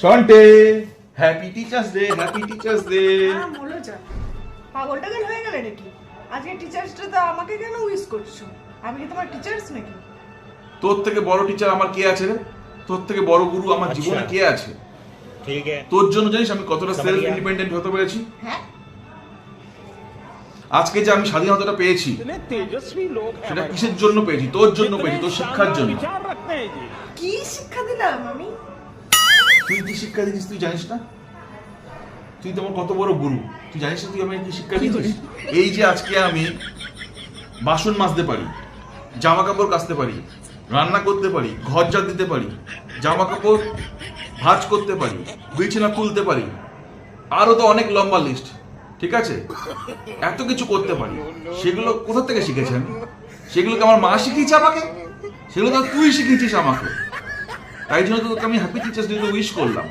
সন্টে, happy teachers day, happy teachers day. বলো যা, পাগলটা কেন হয়ে গেলে নাকি? আজকে টিচার্স ডে, তো আমাকে কেন উইশ করছো? আমি কি তোমার টিচার্স নাকি? তোর থেকে বড় টিচার আমার কে আছে রে? তোর থেকে বড় গুরু আমার জীবনে কে আছে? ঠিক আছে, তোর জন্য জানিস আমি কতটা সেলফ ইন্ডিপেন্ডেন্ট হতে পেরেছি? হ্যাঁ, আজকে যে আমি স্বাধীনতাটা পেয়েছি তেজস্বী লোক সেটা কিসের জন্য পেয়েছি? তোর জন্য পেয়েছি, তোর শিক্ষার জন্য। কি শিক্ষা দিলাম আমি? তুই কি শিক্ষা দিয়েছিস তুই জানিস না? তুই তোমার কত বড় গুরু, তুই জানিস না তুই আমাকে কি শিক্ষা দিয়েছিস? এই যে আজকে আমি বাসন মাজতে পারি, জামা কাপড় কাচতে পারি, রান্না করতে পারি, ঘর ঝাড় দিতে পারি, জামা কাপড় ভাঁজ করতে পারি, বিছানা তুলতে পারি, আরো তো অনেক লম্বা লিস্ট, ঠিক আছে? এত কিছু করতে পারি, সেগুলো কোথা থেকে শিখেছি আমি? সেগুলোকে আমার মা শিখিয়েছে আমাকে? সেগুলো তো তুই শিখিয়েছিস আমাকে। তাই জন্য তো তোকে আমি হ্যাপি টিচার্স ডে উইশ করলাম।